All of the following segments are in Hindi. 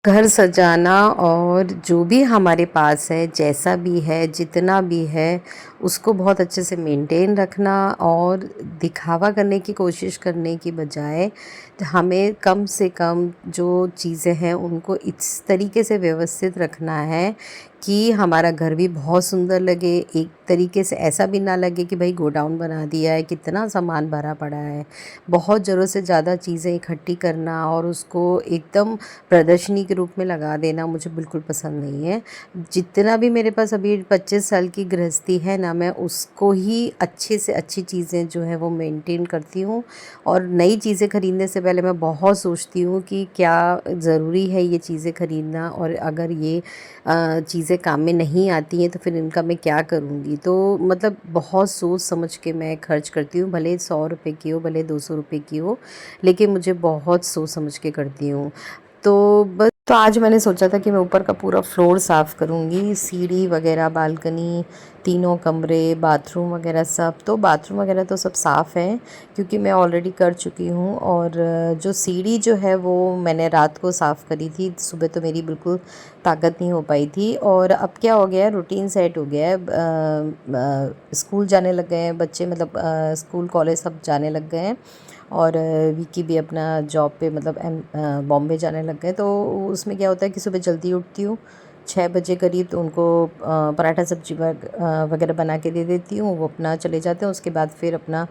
घर सजाना और जो भी हमारे पास है, जैसा भी है, जितना भी है, उसको बहुत अच्छे से मेंटेन रखना और दिखावा करने की कोशिश करने की बजाय हमें कम से कम जो चीज़ें हैं उनको इस तरीके से व्यवस्थित रखना है कि हमारा घर भी बहुत सुंदर लगे। एक तरीके से ऐसा भी ना लगे कि भाई गोडाउन बना दिया है, कितना सामान भरा पड़ा है। बहुत ज़रूरत से ज़्यादा चीज़ें इकट्ठी करना और उसको एकदम प्रदर्शनी के रूप में लगा देना मुझे बिल्कुल पसंद नहीं है। जितना भी मेरे पास अभी 25 साल की गृहस्थी है ना, मैं उसको ही अच्छे से अच्छी चीज़ें जो है वो मेंटेन करती हूँ। और नई चीज़ें ख़रीदने से पहले मैं बहुत सोचती हूँ कि क्या ज़रूरी है ये चीज़ें ख़रीदना, और अगर ये चीज़ें काम में नहीं आती हैं तो फिर इनका मैं क्या करूँगी। तो मतलब बहुत सोच समझ के मैं खर्च करती हूँ, भले 100 रुपए की हो, भले 200 रुपए की हो, लेकिन मुझे बहुत सोच समझ के करती हूँ। तो आज मैंने सोचा था कि मैं ऊपर का पूरा फ्लोर साफ़ करूँगी, सीढ़ी वगैरह, बालकनी, तीनों कमरे, बाथरूम वगैरह सब। तो बाथरूम वगैरह तो सब साफ़ हैं क्योंकि मैं ऑलरेडी कर चुकी हूँ। और जो सीढ़ी जो है वो मैंने रात को साफ़ करी थी, सुबह तो मेरी बिल्कुल ताकत नहीं हो पाई थी। और अब क्या हो गया है, रूटीन सेट हो गया है। स्कूल जाने लग गए हैं बच्चे, मतलब स्कूल कॉलेज सब जाने लग गए हैं। और विकी भी अपना जॉब पे, मतलब बॉम्बे जाने लग गए। तो उसमें क्या होता है कि सुबह जल्दी उठती हूँ 6 बजे करीब, तो उनको पराठा सब्जी वगैरह बना के दे देती हूँ, वो अपना चले जाते हैं। उसके बाद फिर अपना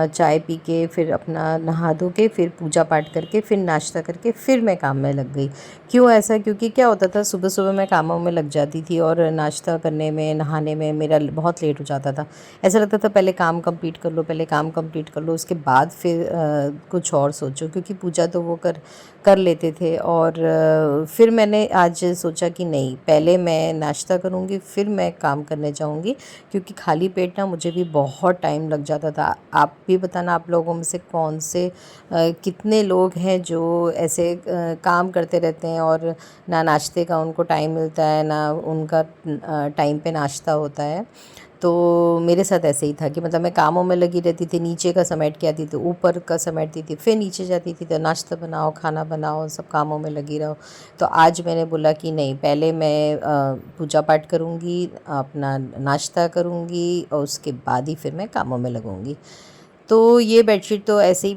चाय पी के, फिर अपना नहा धो के, फिर पूजा पाठ करके, फिर नाश्ता करके, फिर मैं काम में लग गई। क्यों ऐसा? क्योंकि क्या होता था, सुबह सुबह मैं कामों में लग जाती थी और नाश्ता करने में, नहाने में मेरा बहुत लेट हो जाता था। ऐसा लगता था पहले काम कंप्लीट कर लो, पहले काम कंप्लीट कर लो, उसके बाद फिर कुछ और सोचो, क्योंकि पूजा तो वो कर कर लेते थे। और फिर मैंने आज सोचा कि नहीं, पहले मैं नाश्ता करूँगी, फिर मैं काम करने जाऊँगी, क्योंकि खाली पेट ना मुझे भी बहुत टाइम लग जाता था। आप भी बताना, आप लोगों में से कौन से कितने लोग हैं जो ऐसे काम करते रहते हैं और ना नाश्ते का उनको टाइम मिलता है, ना उनका टाइम पे नाश्ता होता है। तो मेरे साथ ऐसे ही था कि मतलब मैं कामों में लगी रहती थी, नीचे का समेट के आती थी, ऊपर का समेटती थी, फिर नीचे जाती थी तो नाश्ता बनाओ, खाना बनाओ, सब कामों में लगी रहो। तो आज मैंने बोला कि नहीं, पहले मैं पूजा पाठ करूँगी, अपना नाश्ता करूँगी और उसके बाद ही फिर मैं कामों में लगूँगी। तो ये बेडशीट तो ऐसे ही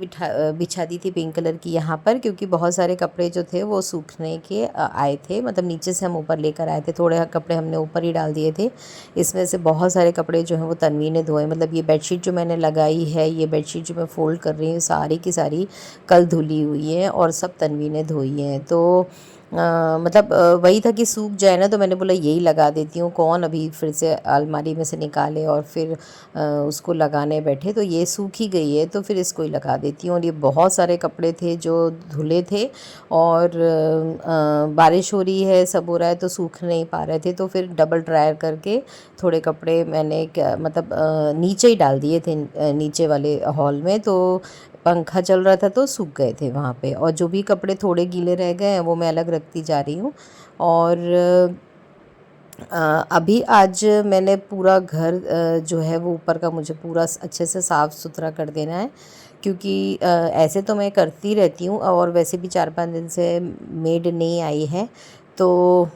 बिछा दी थी पिंक कलर की यहाँ पर, क्योंकि बहुत सारे कपड़े जो थे वो सूखने के आए थे। मतलब नीचे से हम ऊपर लेकर आए थे, थोड़े कपड़े हमने ऊपर ही डाल दिए थे। इसमें से बहुत सारे कपड़े जो हैं वो तन्वी ने धोए। मतलब ये बेडशीट जो मैंने लगाई है, ये बेडशीट जो मैं फ़ोल्ड कर रही हूँ, सारी की सारी कल धुली हुई है और सब तन्वी ने धोई हैं। तो मतलब वही था कि सूख जाए ना, तो मैंने बोला यही लगा देती हूँ, कौन अभी फिर से अलमारी में से निकाले और फिर उसको लगाने बैठे। तो ये सूख ही गई है तो फिर इसको ही लगा देती हूँ। और ये बहुत सारे कपड़े थे जो धुले थे, और बारिश हो रही है, सब हो रहा है, तो सूख नहीं पा रहे थे। तो फिर डबल ड्रायर करके थोड़े कपड़े मैंने क्या मतलब नीचे ही डाल दिए थे, नीचे वाले हॉल में। तो पंखा चल रहा था तो सूख गए थे वहाँ पे, और जो भी कपड़े थोड़े गीले रह गए हैं वो मैं अलग रखती जा रही हूँ। और अभी आज मैंने पूरा घर जो है वो ऊपर का मुझे पूरा अच्छे से साफ़ सुथरा कर देना है, क्योंकि ऐसे तो मैं करती रहती हूँ, और वैसे भी 4-5 दिन से मेड नहीं आई है। तो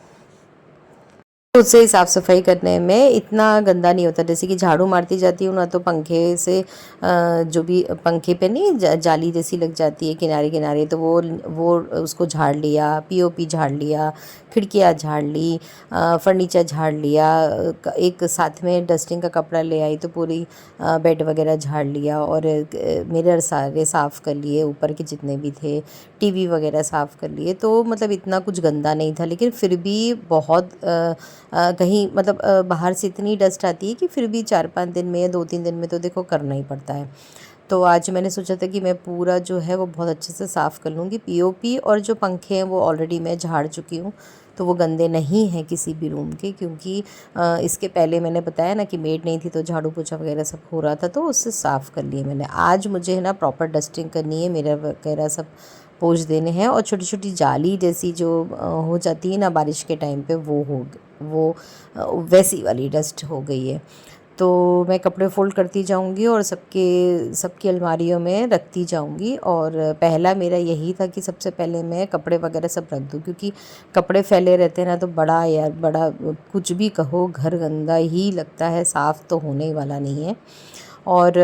खुद से ही साफ़ सफाई करने में इतना गंदा नहीं होता। जैसे कि झाड़ू मारती जाती हूँ ना, तो पंखे से जो भी पंखे पे नहीं जाली जैसी लग जाती है किनारे किनारे, तो वो उसको झाड़ लिया, पीओपी झाड़ लिया, खिड़कियाँ झाड़ ली, फर्नीचर झाड़ लिया। एक साथ में डस्टिंग का कपड़ा ले आई तो पूरी बेड वगैरह झाड़ लिया, और मिरर सारे साफ़ कर लिए, ऊपर के जितने भी थे, टीवी वगैरह साफ़ कर लिए। तो मतलब इतना कुछ गंदा नहीं था, लेकिन फिर भी बहुत कहीं मतलब बाहर से इतनी डस्ट आती है कि फिर भी 4-5 दिन में या 2-3 दिन में तो देखो करना ही पड़ता है। तो आज मैंने सोचा था कि मैं पूरा जो है वो बहुत अच्छे से साफ़ कर लूँगी। पीओपी और जो पंखे हैं वो ऑलरेडी मैं झाड़ चुकी हूँ, तो वो गंदे नहीं हैं किसी भी रूम के, क्योंकि इसके पहले मैंने बताया ना कि मेड नहीं थी तो झाड़ू पोछा वगैरह सब हो रहा था, तो उससे साफ़ कर लिए मैंने। आज मुझे है ना प्रॉपर डस्टिंग करनी है, मिरर वगैरह सब पोंछ देने हैं, और छोटी छोटी जाली जैसी जो हो जाती है ना बारिश के टाइम पे, वो वैसी वाली डस्ट हो गई है। तो मैं कपड़े फ़ोल्ड करती जाऊँगी और सबकी अलमारियों में रखती जाऊँगी। और पहला मेरा यही था कि सबसे पहले मैं कपड़े वगैरह सब रख दूँ, क्योंकि कपड़े फैले रहते हैं ना तो बड़ा यार बड़ा कुछ भी कहो घर गंदा ही लगता है, साफ़ तो होने ही वाला नहीं है। और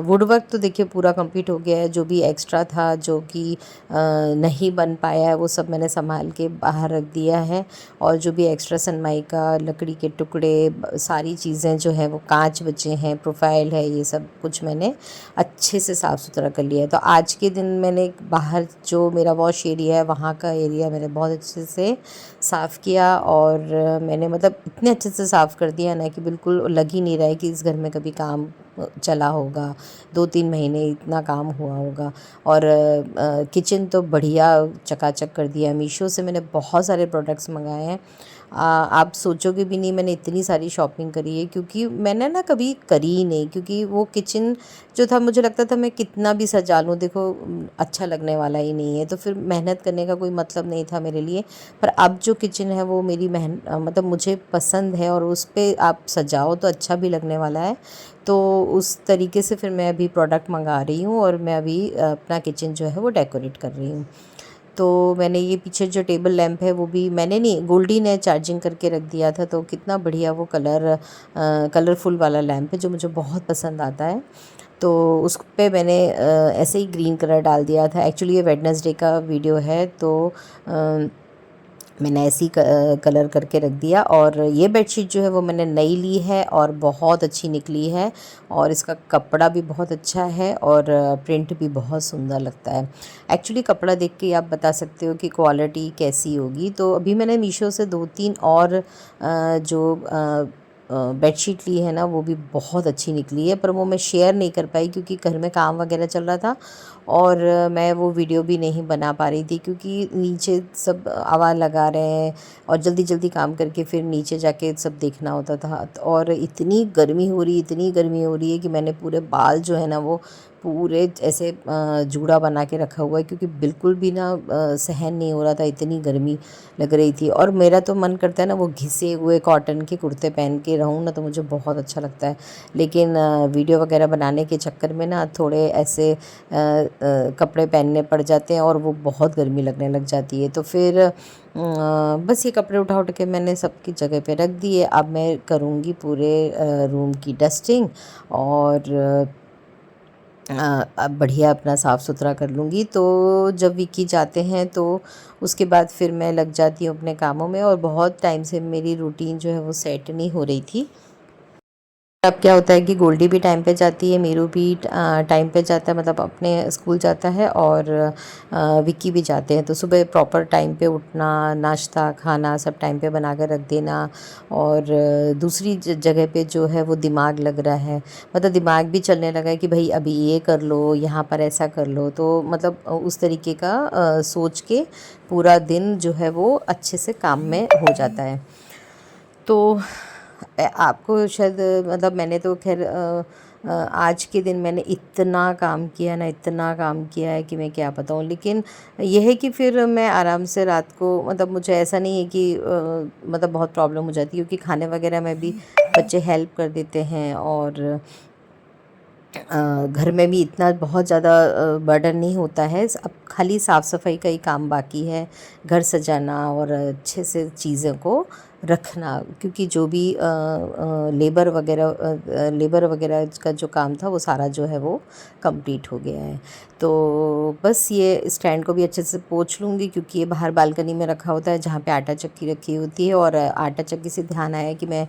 वुड वर्क तो देखिए पूरा कंप्लीट हो गया है। जो भी एक्स्ट्रा था, जो कि नहीं बन पाया है, वो सब मैंने संभाल के बाहर रख दिया है। और जो भी एक्स्ट्रा सनमाइका, लकड़ी के टुकड़े, सारी चीज़ें जो है वो कांच बचे हैं, प्रोफाइल है, ये सब कुछ मैंने अच्छे से साफ़ सुथरा कर लिया है। तो आज के दिन मैंने बाहर जो मेरा वॉश एरिया है वहाँ का एरिया मैंने बहुत अच्छे से साफ़ किया। और मैंने मतलब इतने अच्छे से साफ़ कर दिया ना कि बिल्कुल लग ही नहीं रहा है कि इस घर में कभी काम चला होगा, 2-3 महीने इतना काम हुआ होगा। और किचन तो बढ़िया चकाचक कर दिया। मीशो से मैंने बहुत सारे प्रोडक्ट्स मंगाए हैं। आप सोचोगे भी नहीं मैंने इतनी सारी शॉपिंग करी है, क्योंकि मैंने ना कभी करी ही नहीं, क्योंकि वो किचन जो था मुझे लगता था मैं कितना भी सजा लूँ देखो अच्छा लगने वाला ही नहीं है, तो फिर मेहनत करने का कोई मतलब नहीं था मेरे लिए। पर अब जो किचन है वो मेरी मतलब मुझे पसंद है, और उस पे आप सजाओ तो अच्छा भी लगने वाला है। तो उस तरीके से फिर मैं अभी प्रोडक्ट मंगा रही हूँ और मैं अभी अपना किचन जो है वो डेकोरेट कर रही हूँ। तो मैंने ये पीछे जो टेबल लैंप है वो भी मैंने नहीं, गोल्डी ने चार्जिंग करके रख दिया था। तो कितना बढ़िया वो कलरफुल वाला लैंप है जो मुझे बहुत पसंद आता है। तो उस पे मैंने ऐसे ही ग्रीन कलर डाल दिया था। एक्चुअली ये वेडनेसडे का वीडियो है, तो मैंने ऐसे ही कलर करके रख दिया। और ये बेडशीट जो है वो मैंने नई ली है और बहुत अच्छी निकली है, और इसका कपड़ा भी बहुत अच्छा है और प्रिंट भी बहुत सुंदर लगता है। एक्चुअली कपड़ा देख के आप बता सकते हो कि क्वालिटी कैसी होगी। तो अभी मैंने मीशो से 2-3 और जो बेडशीट ली है ना वो भी बहुत अच्छी निकली है, पर वो मैं शेयर नहीं कर पाई क्योंकि घर में काम वगैरह चल रहा था। और मैं वो वीडियो भी नहीं बना पा रही थी, क्योंकि नीचे सब आवाज़ लगा रहे हैं और जल्दी जल्दी काम करके फिर नीचे जाके सब देखना होता था। और इतनी गर्मी हो रही है कि मैंने पूरे बाल जो है ना वो पूरे ऐसे जूड़ा बना के रखा हुआ है, क्योंकि बिल्कुल भी ना सहन नहीं हो रहा था, इतनी गर्मी लग रही थी। और मेरा तो मन करता है ना वो घिसे हुए कॉटन के कुर्ते पहन के रहूँ ना, तो मुझे बहुत अच्छा लगता है। लेकिन वीडियो वगैरह बनाने के चक्कर में ना थोड़े ऐसे कपड़े पहनने पड़ जाते हैं और वो बहुत गर्मी लगने लग जाती है। तो फिर बस ये कपड़े उठा उठ के मैंने सबकी जगह पे रख दिए। अब मैं करूँगी पूरे रूम की डस्टिंग, और अब बढ़िया अपना साफ़ सुथरा कर लूँगी। तो जब विक्की जाते हैं तो उसके बाद फिर मैं लग जाती हूँ अपने कामों में। और बहुत टाइम से मेरी रूटीन जो है वो सेट नहीं हो रही थी। अब क्या होता है कि गोल्डी भी टाइम पे जाती है, मीरू भी टाइम पे जाता है, मतलब अपने स्कूल जाता है, और विक्की भी जाते हैं। तो सुबह प्रॉपर टाइम पे उठना, नाश्ता खाना सब टाइम पे बना कर रख देना। और दूसरी जगह पे जो है वो दिमाग लग रहा है, मतलब दिमाग भी चलने लगा है कि भाई अभी ये कर लो, यहाँ पर ऐसा कर लो। तो मतलब उस तरीके का सोच के पूरा दिन जो है वो अच्छे से काम में हो जाता है। तो आपको शायद मतलब मैंने तो खैर आज के दिन मैंने इतना काम किया ना, इतना काम किया है कि मैं क्या बताऊँ। लेकिन यह है कि फिर मैं आराम से रात को, मतलब मुझे ऐसा नहीं है कि मतलब बहुत प्रॉब्लम हो जाती है, क्योंकि खाने वगैरह में भी बच्चे हेल्प कर देते हैं। और घर में भी इतना बहुत ज़्यादा बर्डन नहीं होता है। अब खाली साफ़ सफाई का ही काम बाकी है, घर सजाना और अच्छे से चीज़ों को रखना। क्योंकि जो भी लेबर वगैरह का जो काम था वो सारा जो है वो कंप्लीट हो गया है। तो बस ये स्टैंड को भी अच्छे से पोंछ लूँगी, क्योंकि ये बाहर बालकनी में रखा होता है जहाँ पे आटा चक्की रखी होती है। और आटा चक्की से ध्यान आया कि मैं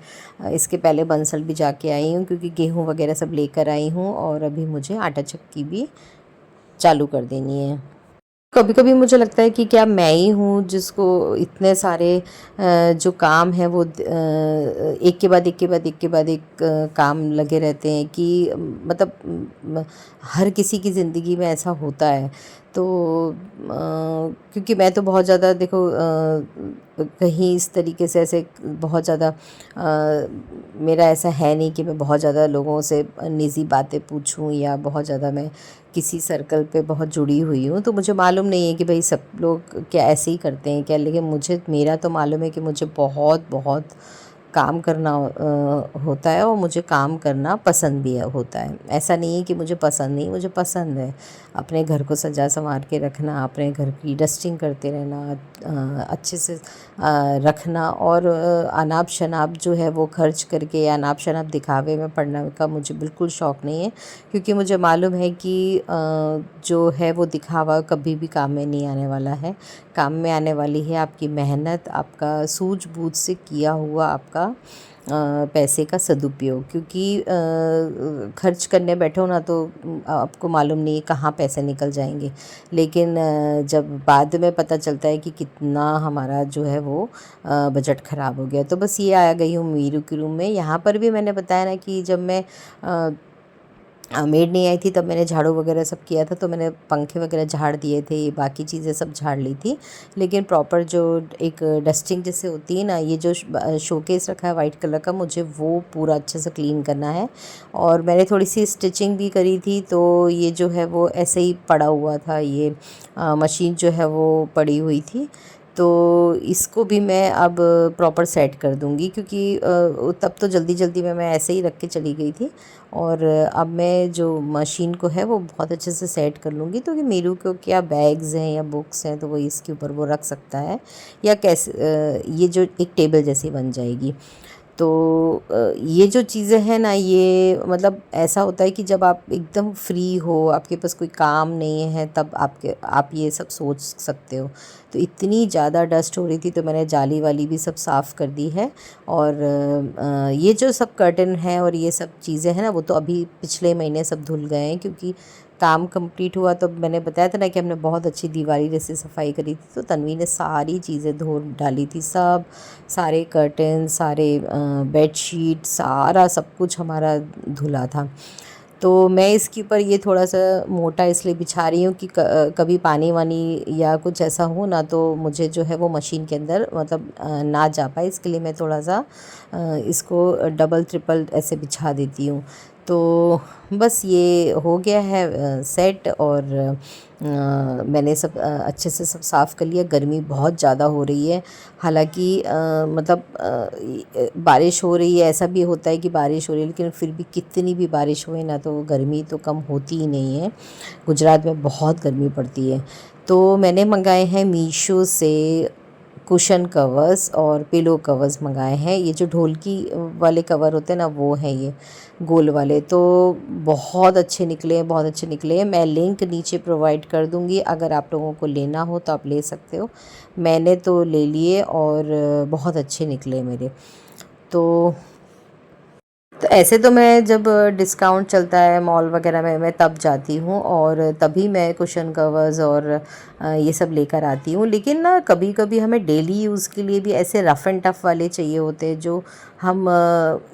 इसके पहले बंसल भी जाके आई हूँ, क्योंकि गेहूँ वगैरह सब लेकर आई हूँ, और अभी मुझे आटा चक्की भी चालू कर देनी है। कभी कभी मुझे लगता है कि क्या मैं ही हूँ जिसको इतने सारे जो काम है वो एक के बाद एक के बाद एक के बाद एक काम लगे रहते हैं, कि मतलब हर किसी की ज़िंदगी में ऐसा होता है। तो क्योंकि मैं तो बहुत ज़्यादा देखो कहीं इस तरीके से ऐसे बहुत ज़्यादा मेरा ऐसा है नहीं कि मैं बहुत ज़्यादा लोगों से निजी बातें पूछूं, या बहुत ज़्यादा मैं किसी सर्कल पे बहुत जुड़ी हुई हूँ। तो मुझे मालूम नहीं है कि भाई सब लोग क्या ऐसे ही करते हैं क्या, लेकिन मुझे मेरा तो मालूम है कि मुझे बहुत बहुत काम करना होता है और मुझे काम करना पसंद भी होता है। ऐसा नहीं है कि मुझे पसंद नहीं, मुझे पसंद है अपने घर को सजा संवार के रखना, अपने घर की डस्टिंग करते रहना, अच्छे से रखना, और अनाप शनाप जो है वो खर्च करके या अनाप शनाप दिखावे में पड़ना का मुझे बिल्कुल शौक़ नहीं है, क्योंकि मुझे मालूम है कि जो है वो दिखावा कभी भी काम में नहीं आने वाला है। काम में आने वाली है आपकी मेहनत, आपका सूझबूझ से किया हुआ आपका पैसे का सदुपयोग, क्योंकि खर्च करने बैठो ना तो आपको मालूम नहीं कहाँ पैसे निकल जाएंगे, लेकिन जब बाद में पता चलता है कि कितना हमारा जो है वो बजट ख़राब हो गया। तो बस ये आ गई हूँ मीरू के रूम में। यहाँ पर भी मैंने बताया ना कि जब मैं मेड नहीं आई थी तब मैंने झाड़ू वगैरह सब किया था, तो मैंने पंखे वगैरह झाड़ दिए थे, बाकी चीज़ें सब झाड़ ली थी, लेकिन प्रॉपर जो एक डस्टिंग जैसे होती है ना, ये जो शोकेस रखा है वाइट कलर का, मुझे वो पूरा अच्छे से क्लीन करना है। और मैंने थोड़ी सी स्टिचिंग भी करी थी, तो ये जो है वो ऐसे ही पड़ा हुआ था, ये मशीन जो है वो पड़ी हुई थी, तो इसको भी मैं अब प्रॉपर सेट कर दूँगी, क्योंकि तब तो जल्दी जल्दी में मैं ऐसे ही रख के चली गई थी, और अब मैं जो मशीन को है वो बहुत अच्छे से सेट कर लूँगी, तो कि मीरू को क्या बैग्स हैं या बुक्स हैं तो वो इसके ऊपर वो रख सकता है, या कैसे ये जो एक टेबल जैसी बन जाएगी। तो ये जो चीज़ें हैं ना, ये मतलब ऐसा होता है कि जब आप एकदम फ्री हो, आपके पास कोई काम नहीं है, तब आप ये सब सोच सकते हो। तो इतनी ज़्यादा डस्ट हो रही थी, तो मैंने जाली वाली भी सब साफ़ कर दी है। और ये जो सब कर्टन है और ये सब चीज़ें हैं ना, वो तो अभी पिछले महीने सब धुल गए हैं, क्योंकि काम कंप्लीट हुआ तो मैंने बताया था ना कि हमने बहुत अच्छी दिवाली जैसी सफाई करी थी, तो तन्वी ने सारी चीज़ें धो डाली थी, सब सारे कर्टन, सारे बेडशीट, सारा सब कुछ हमारा धुला था। तो मैं इसके ऊपर ये थोड़ा-सा मोटा इसलिए बिछा रही हूँ कि कभी पानी-वानी या कुछ ऐसा हो ना, तो मुझे जो है वो मशीन के अंदर मतलब ना जा पाए, इसके लिए मैं थोड़ा-सा इसको डबल ट्रिपल ऐसे बिछा देती हूँ। तो बस ये हो गया है सेट, और मैंने सब अच्छे से सब साफ़ कर लिया। गर्मी बहुत ज़्यादा हो रही है, हालाँकि मतलब बारिश हो रही है, ऐसा भी होता है कि बारिश हो रही है, लेकिन फिर भी कितनी भी बारिश होए ना, तो गर्मी तो कम होती ही नहीं है। गुजरात में बहुत गर्मी पड़ती है। तो मैंने मंगाए हैं मीशो से कुशन कवर्स और पिलो कवर्स मंगाए हैं। ये जो ढोलकी वाले कवर होते हैं ना, वो हैं ये गोल वाले, तो बहुत अच्छे निकले हैं, बहुत अच्छे निकले हैं। मैं लिंक नीचे प्रोवाइड कर दूँगी, अगर आप लोगों को लेना हो तो आप ले सकते हो। मैंने तो ले लिए और बहुत अच्छे निकले मेरे। तो ऐसे तो मैं जब डिस्काउंट चलता है मॉल वगैरह में, मैं तब जाती हूँ और तभी मैं कुशन कवर्स और ये सब लेकर आती हूँ। लेकिन ना कभी कभी हमें डेली यूज़ के लिए भी ऐसे रफ़ एंड टफ़ वाले चाहिए होते हैं, जो हम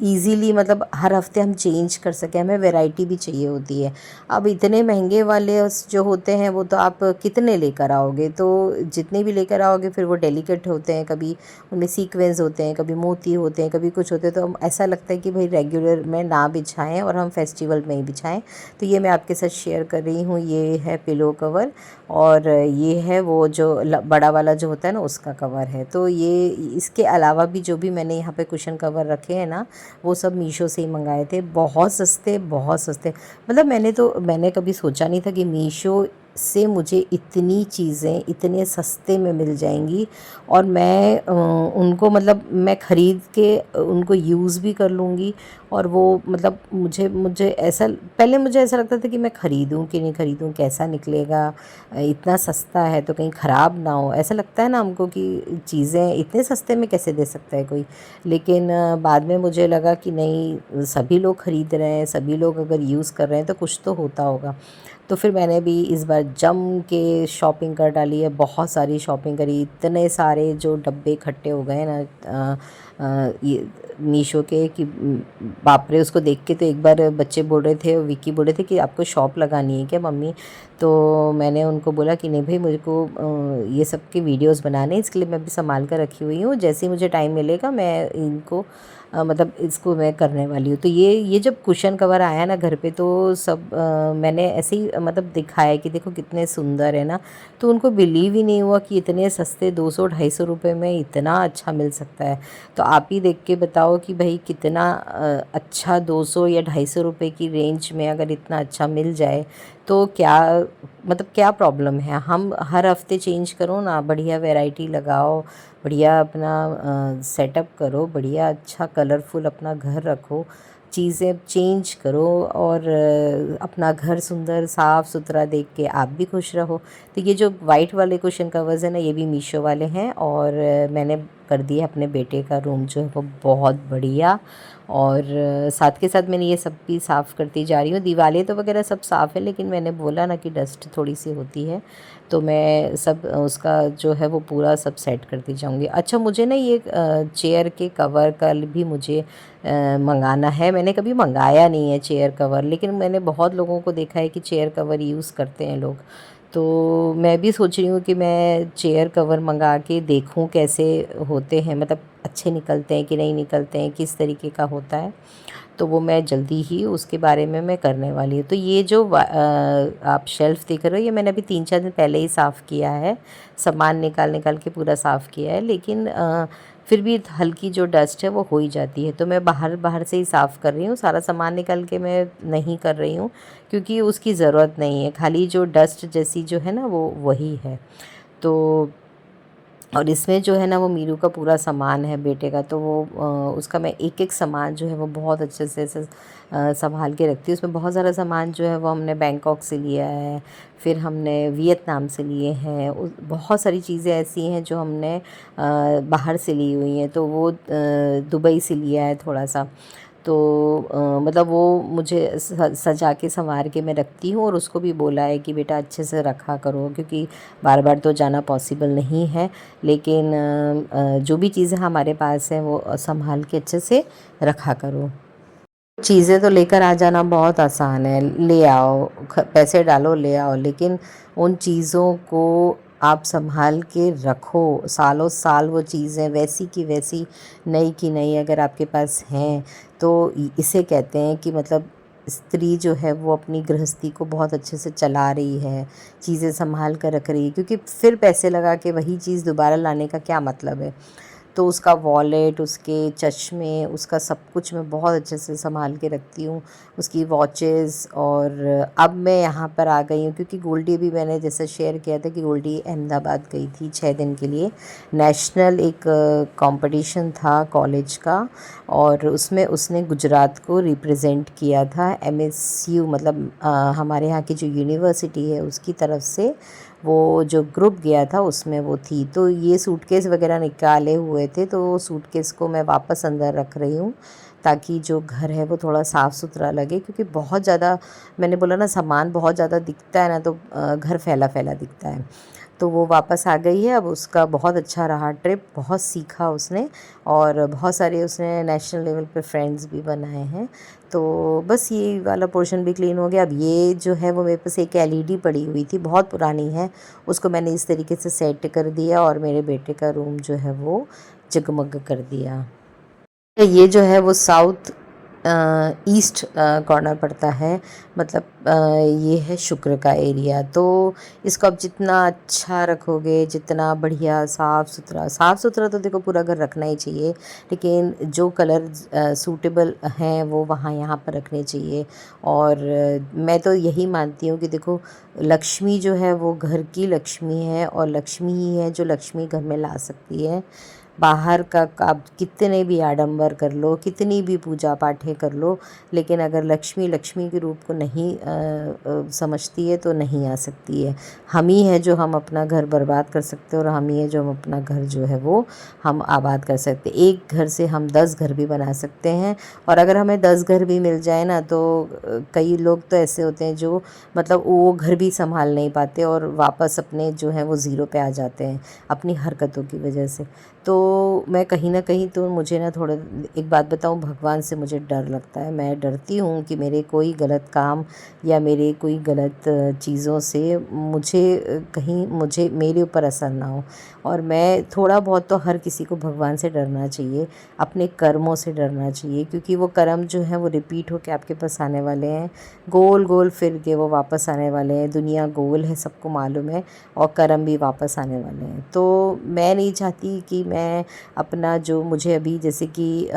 इजीली मतलब हर हफ्ते हम चेंज कर सकें, हमें वैरायटी भी चाहिए होती है। अब इतने महंगे वाले जो होते हैं वो तो आप कितने लेकर आओगे, तो जितने भी लेकर आओगे फिर वो डेलिकेट होते हैं, कभी उनमें सीक्वेंस होते हैं, कभी मोती होते हैं, कभी कुछ होते हैं, तो हम ऐसा लगता है कि भाई रेगुलर में ना बिछाएं और हम फेस्टिवल में ही बिछाएं। तो ये मैं आपके साथ शेयर कर रही हूँ, ये है पिलो कवर, और ये है वो जो बड़ा वाला जो होता है ना, उसका कवर है। तो ये इसके अलावा भी जो भी मैंने यहाँ पे कुशन कवर रखे हैं ना, वो सब मीशो से ही मंगाए थे, बहुत सस्ते, बहुत सस्ते। मतलब मैंने कभी सोचा नहीं था कि मीशो से मुझे इतनी चीज़ें इतने सस्ते में मिल जाएंगी, और मैं उनको मतलब मैं ख़रीद के उनको यूज़ भी कर लूँगी। और वो मतलब मुझे ऐसा पहले मुझे ऐसा लगता था कि मैं ख़रीदूँ कि नहीं ख़रीदूँ, कैसा निकलेगा, इतना सस्ता है तो कहीं ख़राब ना हो, ऐसा लगता है ना हमको कि चीज़ें इतने सस्ते में कैसे दे सकता है कोई। लेकिन बाद में मुझे लगा कि नहीं, सभी लोग ख़रीद रहे हैं, सभी लोग अगर यूज़ कर रहे हैं तो कुछ तो होता होगा। तो फिर मैंने भी इस बार जम के शॉपिंग कर डाली है, बहुत सारी शॉपिंग करी, इतने सारे जो डब्बे इकट्ठे हो गए ना ये मीशो के कि बाप रे, उसको देख के तो एक बार बच्चे बोल रहे थे, विक्की बोल रहे थे कि आपको शॉप लगानी है क्या मम्मी। तो मैंने उनको बोला कि नहीं भाई, मुझे को ये सब के वीडियोस बनाने हैं, इसके लिए मैं भी संभाल कर रखी हुई हूँ, जैसे ही मुझे टाइम मिलेगा मैं इनको मतलब इसको मैं करने वाली हूँ। तो ये जब कुशन कवर आया ना घर पे, तो सब मैंने ऐसे ही मतलब दिखाया कि देखो कितने सुंदर है ना। तो उनको बिलीव ही नहीं हुआ कि इतने सस्ते 200-250 रुपये में इतना अच्छा मिल सकता है। तो आप ही देख के बताओ कि भाई कितना अच्छा 200 या 250 रुपये की रेंज में अगर इतना अच्छा मिल जाए तो क्या मतलब क्या प्रॉब्लम है। हम हर हफ्ते चेंज करो ना, बढ़िया वैरायटी लगाओ, बढ़िया अपना सेटअप करो, बढ़िया अच्छा कलरफुल अपना घर रखो, चीज़ें चेंज करो और अपना घर सुंदर साफ़ सुथरा देख के आप भी खुश रहो। तो ये जो वाइट वाले कुशन कवर्स हैं ना, ये भी मीशो वाले हैं और मैंने कर दिया अपने बेटे का रूम जो है वो बहुत बढ़िया। और साथ के साथ मैंने ये सब भी साफ़ करती जा रही हूँ। दीवारें तो वगैरह सब साफ़ है, लेकिन मैंने बोला ना कि डस्ट थोड़ी सी होती है, तो मैं सब उसका जो है वो पूरा सब सेट करती जाऊँगी। अच्छा, मुझे ना ये चेयर के कवर का भी मुझे मंगाना है। मैंने कभी मंगाया नहीं है चेयर कवर, लेकिन मैंने बहुत लोगों को देखा है कि चेयर कवर यूज़ करते हैं लोग। तो मैं भी सोच रही हूँ कि मैं चेयर कवर मंगा के देखूँ कैसे होते हैं, मतलब अच्छे निकलते हैं कि नहीं निकलते हैं, किस तरीके का होता है। तो वो मैं जल्दी ही उसके बारे में मैं करने वाली हूँ। तो ये जो आप शेल्फ़ देख रहे हो, ये मैंने अभी 3-4 दिन पहले ही साफ़ किया है, सामान निकाल निकाल के पूरा साफ़ किया है। लेकिन फिर भी हल्की जो डस्ट है वो हो ही जाती है, तो मैं बाहर बाहर से ही साफ़ कर रही हूँ। सारा सामान निकाल के मैं नहीं कर रही हूँ, क्योंकि उसकी ज़रूरत नहीं है, खाली जो डस्ट जैसी जो है ना वो वही है। तो और इसमें जो है ना वो मीरू का पूरा सामान है बेटे का, तो वो उसका मैं एक एक सामान जो है वो बहुत अच्छे से ऐसे संभाल के रखती हूँ। उसमें बहुत सारा सामान जो है वो हमने बैंकॉक से लिया है, फिर हमने वियतनाम से लिए हैं। बहुत सारी चीज़ें ऐसी हैं जो हमने बाहर से ली हुई हैं, तो वो दुबई से लिया है थोड़ा सा। तो मतलब वो मुझे सजा के संवार के मैं रखती हूँ, और उसको भी बोला है कि बेटा अच्छे से रखा करो, क्योंकि बार बार तो जाना पॉसिबल नहीं है। लेकिन जो भी चीज़ें हमारे पास हैं वो संभाल के अच्छे से रखा करो। चीज़ें तो लेकर आ जाना बहुत आसान है, ले आओ, पैसे डालो ले आओ, लेकिन उन चीज़ों को आप संभाल के रखो, सालों साल वो चीज़ें वैसी की वैसी, नई की नई अगर आपके पास हैं, तो इसे कहते हैं कि मतलब स्त्री जो है वो अपनी गृहस्थी को बहुत अच्छे से चला रही है, चीज़ें संभाल कर रख रही है। क्योंकि फिर पैसे लगा के वही चीज़ दोबारा लाने का क्या मतलब है। तो उसका वॉलेट, उसके चश्मे, उसका सब कुछ मैं बहुत अच्छे से सँभाल के रखती हूँ, उसकी वॉचेस। और अब मैं यहाँ पर आ गई हूँ, क्योंकि गोल्डी अभी मैंने जैसा शेयर किया था कि गोल्डी अहमदाबाद गई थी 6 दिन के लिए। नेशनल एक कॉम्पिटिशन था कॉलेज का, और उसमें उसने गुजरात को रिप्रेजेंट किया था। एमएसयू मतलब हमारे यहाँ की जो यूनिवर्सिटी है उसकी तरफ से वो जो ग्रुप गया था उसमें वो थी। तो ये सूटकेस वगैरह निकाले हुए थे, तो वो सूटकेस को मैं वापस अंदर रख रही हूँ, ताकि जो घर है वो थोड़ा साफ़ सुथरा लगे। क्योंकि बहुत ज़्यादा, मैंने बोला ना, सामान बहुत ज़्यादा दिखता है ना, तो घर फैला फैला दिखता है। तो वो वापस आ गई है। अब उसका बहुत अच्छा रहा ट्रिप, बहुत सीखा उसने, और बहुत सारे उसने नेशनल लेवल पे फ्रेंड्स भी बनाए हैं। तो बस ये वाला पोर्शन भी क्लीन हो गया। अब ये जो है वो मेरे पास एक एलईडी पड़ी हुई थी, बहुत पुरानी है, उसको मैंने इस तरीके से सेट कर दिया, और मेरे बेटे का रूम जो है वो जगमग कर दिया। ये जो है वो साउथ ईस्ट कॉर्नर पड़ता है, मतलब ये है शुक्र का एरिया। तो इसको आप जितना अच्छा रखोगे, जितना बढ़िया साफ़ सुथरा तो देखो पूरा घर रखना ही चाहिए, लेकिन जो कलर सूटेबल हैं वो वहाँ यहाँ पर रखने चाहिए। और मैं तो यही मानती हूँ कि देखो, लक्ष्मी जो है वो घर की लक्ष्मी है, और लक्ष्मी ही है जो लक्ष्मी घर में ला सकती है। बाहर का आप कितने भी आडंबर कर लो, कितनी भी पूजा पाठें कर लो, लेकिन अगर लक्ष्मी लक्ष्मी के रूप को नहीं समझती है तो नहीं आ सकती है। हम ही हैं जो हम अपना घर बर्बाद कर सकते हैं, और हम ही हैं जो हम अपना घर जो है वो हम आबाद कर सकते हैं। एक घर से हम 10 घर भी बना सकते हैं। और अगर हमें 10 घर भी मिल जाए ना, तो कई लोग तो ऐसे होते हैं जो मतलब वो घर भी संभाल नहीं पाते, और वापस अपने जो हैं वो ज़ीरो पे आ जाते हैं अपनी हरकतों की वजह से। तो मैं कहीं न कहीं, तो मुझे ना थोड़ा, एक बात बताऊँ, भगवान से मुझे डर लगता है। मैं डरती हूँ कि मेरे कोई गलत काम या मेरे कोई गलत चीज़ों से मुझे मेरे ऊपर असर ना हो। और मैं थोड़ा बहुत तो हर किसी को भगवान से डरना चाहिए, अपने कर्मों से डरना चाहिए, क्योंकि वो कर्म जो हैं वो रिपीट होके आपके पास आने वाले हैं, गोल गोल फिर के वो वापस आने वाले हैं। दुनिया गोल है, सबको मालूम है, और कर्म भी वापस आने वाले हैं। तो मैं नहीं चाहती कि मैं अपना जो मुझे अभी जैसे कि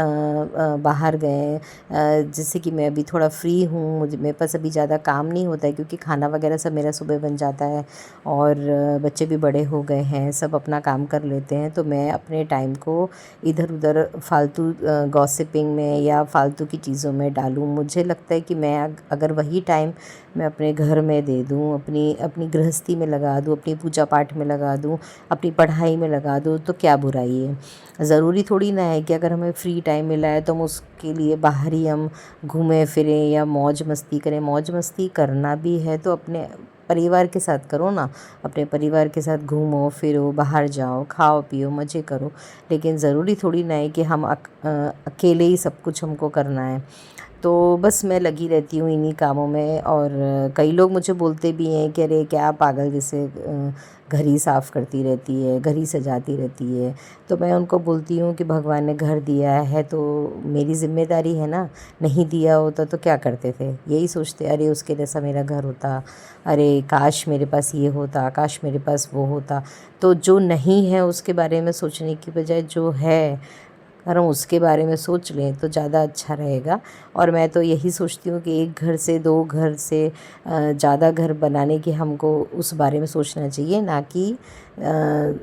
बाहर गए, जैसे कि मैं अभी थोड़ा फ्री हूँ, मुझे मेरे पास अभी ज़्यादा काम नहीं होता है, क्योंकि खाना वगैरह सब मेरा सुबह बन जाता है, और बच्चे भी बड़े हो गए हैं, सब अपना काम कर लेते हैं। तो मैं अपने टाइम को इधर उधर फालतू गॉसिपिंग में या फालतू की चीज़ों में डालूँ। मुझे लगता है कि मैं अगर वही टाइम मैं अपने घर में दे दूँ, अपनी अपनी गृहस्थी में लगा दूँ, अपनी पूजा पाठ में लगा दूँ, अपनी पढ़ाई में लगा दूँ, तो क्या बुराई है। ज़रूरी थोड़ी ना है कि अगर हमें फ्री टाइम मिला है तो हम उसके लिए बाहर ही हम घूमें फिरें या मौज मस्ती करें। मौज मस्ती करना भी है तो अपने परिवार के साथ करो ना, अपने परिवार के साथ घूमो फिरो, बाहर जाओ, खाओ पियो, मज़े करो। लेकिन ज़रूरी थोड़ी ना है कि हम अकेले ही सब कुछ हमको करना है। तो बस मैं लगी रहती हूँ इन्हीं कामों में। और कई लोग मुझे बोलते भी हैं कि अरे क्या पागल जैसे घर ही साफ़ करती रहती है, घर ही सजाती रहती है। तो मैं उनको बोलती हूँ कि भगवान ने घर दिया है तो मेरी ज़िम्मेदारी है ना। नहीं दिया होता तो क्या करते थे, यही सोचते अरे उसके जैसा मेरा घर होता, अरे काश मेरे पास ये होता, काश मेरे पास वो होता। तो जो नहीं है उसके बारे में सोचने की बजाय जो है अगर हम उसके बारे में सोच लें तो ज़्यादा अच्छा रहेगा। और मैं तो यही सोचती हूँ कि एक घर से, दो घर से ज़्यादा घर बनाने की हमको उस बारे में सोचना चाहिए, ना कि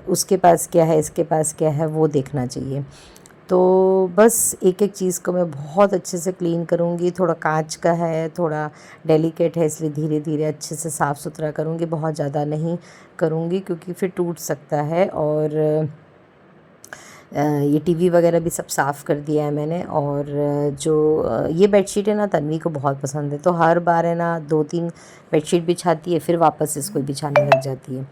उसके पास क्या है, इसके पास क्या है, वो देखना चाहिए। तो बस एक-एक चीज़ को मैं बहुत अच्छे से क्लीन करूँगी। थोड़ा काँच का है, थोड़ा डेलिकेट है, इसलिए धीरे-धीरे अच्छे से साफ़-सुथरा करूँगी, बहुत ज़्यादा नहीं करूँगी क्योंकि फिर टूट सकता है। और ये टीवी वगैरह भी सब साफ़ कर दिया है मैंने। और ये बेडशीट है ना, तन्वी को बहुत पसंद है, तो हर बार है ना 2-3 बेडशीट बिछाती है, फिर वापस इसको ही बिछाने लग जाती है।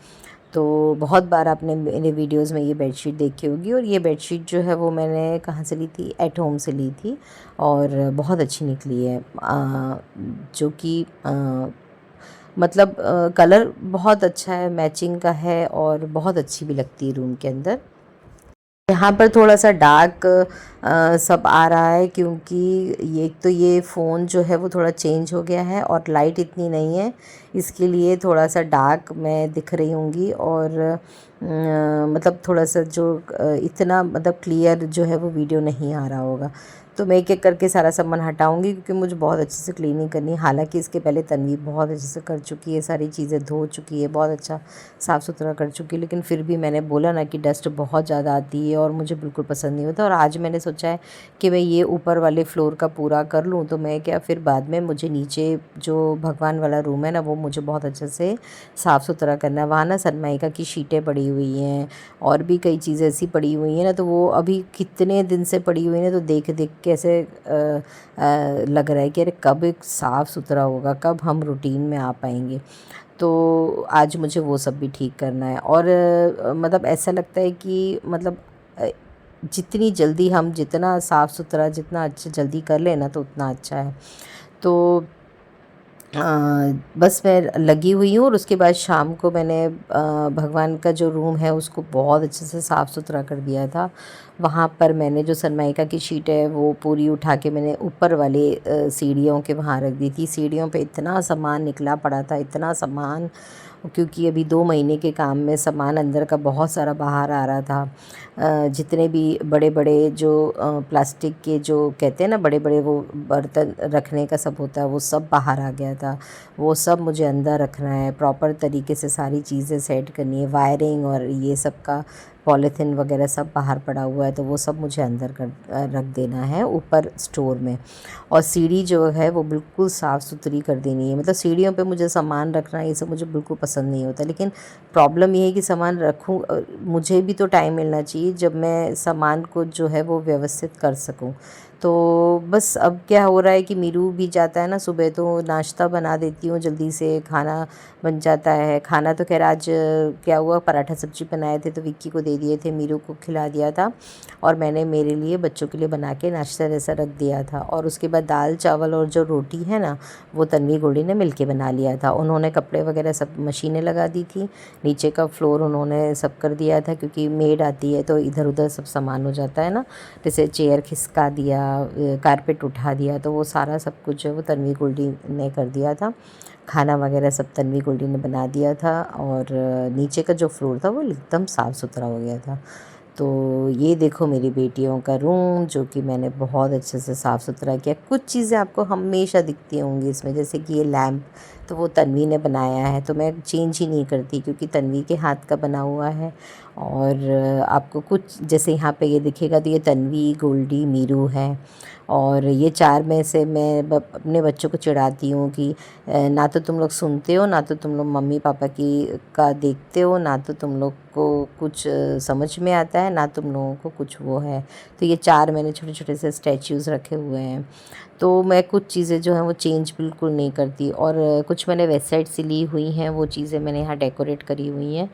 तो बहुत बार आपने मेरे वीडियोज़ में ये बेडशीट देखी होगी। और ये बेडशीट जो है वो मैंने कहाँ से ली थी, एट होम से ली थी, और बहुत अच्छी निकली है। जो कि मतलब कलर बहुत अच्छा है, मैचिंग का है, और बहुत अच्छी भी लगती है रूम के अंदर। यहाँ पर थोड़ा-सा डार्क सब आ रहा है, क्योंकि ये फ़ोन जो है वो थोड़ा चेंज हो गया है और लाइट इतनी नहीं है, इसके लिए थोड़ा-सा डार्क मैं दिख रही होंगी। और मतलब थोड़ा-सा इतना मतलब क्लियर जो है वो वीडियो नहीं आ रहा होगा। तो मैं एक-एक करके सारा सामान हटाऊँगी, क्योंकि मुझे बहुत अच्छे से क्लीनिंग करनी है। हालाँकि इसके पहले तन्वी बहुत अच्छे से कर चुकी है, सारी चीज़ें धो चुकी है, बहुत अच्छा साफ़-सुथरा कर चुकी है, लेकिन फिर भी मैंने बोला ना कि डस्ट बहुत ज़्यादा आती है और मुझे बिल्कुल पसंद नहीं होता। और आज मैंने सोचा है कि मैं ये ऊपर वाले फ्लोर का पूरा कर लूँ, तो मैं क्या फिर बाद में मुझे नीचे जो भगवान वाला रूम है ना, वो मुझे बहुत अच्छे से साफ़-सुथरा करना है। वहाँ ना सनमाइका की शीटें पड़ी हुई हैं, और भी कई चीज़ें ऐसी पड़ी हुई हैं ना, तो वो अभी कितने दिन से पड़ी हुई हैं ना, तो देख-देख के ऐसे लग रहा है कि अरे कब एक साफ़-सुथरा होगा, कब हम रूटीन में आ पाएँगे। तो आज मुझे वो सब भी ठीक करना है। और मतलब ऐसा लगता है कि मतलब अ, जितनी जल्दी हम जितना साफ़ सुथरा जितना अच्छा जल्दी कर लें ना, तो उतना अच्छा है। तो बस मैं लगी हुई हूँ, और उसके बाद शाम को मैंने भगवान का जो रूम है उसको बहुत अच्छे से साफ़ सुथरा कर दिया था। वहाँ पर मैंने जो सनमाइका की शीट है वो पूरी उठा के मैंने ऊपर वाले सीढ़ियों के वहाँ रख दी थी। सीढ़ियों पे इतना सामान निकला पड़ा था, इतना सामान, क्योंकि अभी 2 महीने के काम में सामान अंदर का बहुत सारा बाहर आ रहा था। जितने भी बड़े-बड़े जो प्लास्टिक के जो कहते हैं ना, बड़े-बड़े वो बर्तन रखने का सब होता है, वो सब बाहर आ गया था। वो सब मुझे अंदर रखना है, प्रॉपर तरीके से सारी चीज़ें सेट करनी है, वायरिंग और ये सब का पॉलीथिन वगैरह सब बाहर पड़ा हुआ है, तो वो सब मुझे अंदर रख देना है ऊपर स्टोर में। और सीढ़ी जो है वो बिल्कुल साफ़ सुथरी कर देनी है। मतलब सीढ़ियों पे मुझे सामान रखना ये सब मुझे बिल्कुल पसंद नहीं होता, लेकिन प्रॉब्लम ये है कि सामान रखूँ, मुझे भी तो टाइम मिलना चाहिए जब मैं सामान को जो है वो व्यवस्थित कर सकूँ। तो बस अब क्या हो रहा है कि मीरू भी जाता है ना सुबह, तो नाश्ता बना देती हूँ जल्दी से, खाना बन जाता है। खाना तो खैर आज क्या हुआ, पराठा सब्जी बनाए थे तो विक्की को दे दिए थे, मीरू को खिला दिया था, और मैंने मेरे लिए बच्चों के लिए बना के नाश्ता जैसा रख दिया था। और उसके बाद दाल चावल और जो रोटी है ना, वो तन्वी गोल्डी ने मिलके बना लिया था। उन्होंने कपड़े वगैरह सब मशीनें लगा दी थी, नीचे का फ्लोर उन्होंने सब कर दिया था, क्योंकि मेड आती है तो इधर उधर सब सामान हो जाता है ना, जैसे चेयर खिसका दिया, कारपेट उठा दिया, तो वो सारा सब कुछ जो है वो तन्वी गोल्डी ने कर दिया था। खाना वगैरह सब तन्वी गोल्डी ने बना दिया था, और नीचे का जो फ्लोर था वो एकदम साफ़ सुथरा हो गया था। तो ये देखो मेरी बेटियों का रूम, जो कि मैंने बहुत अच्छे से साफ़ सुथरा किया। कुछ चीज़ें आपको हमेशा दिखती होंगी इसमें, जैसे कि ये लैम्प तो वो तन्वी ने बनाया है, तो मैं चेंज ही नहीं करती क्योंकि तन्वी के हाथ का बना हुआ है। और आपको कुछ जैसे यहाँ पे ये दिखेगा तो ये तन्वी, गोल्डी, मीरू है। और ये 4 में से मैं अपने बच्चों को चिढ़ाती हूँ कि ना तो तुम लोग सुनते हो, ना तो तुम लोग मम्मी पापा की का देखते हो, ना तो तुम लोग को कुछ समझ में आता है, ना तुम लोगों को कुछ वो है। तो ये 4 मैंने छोटे छोटे से स्टैच्यूज़ रखे हुए हैं। तो मैं कुछ चीज़ें जो हैं वो चेंज बिल्कुल नहीं करती, और कुछ मैंने वेबसाइट से ली हुई हैं, वो चीज़ें मैंने यहाँ डेकोरेट करी हुई हैं।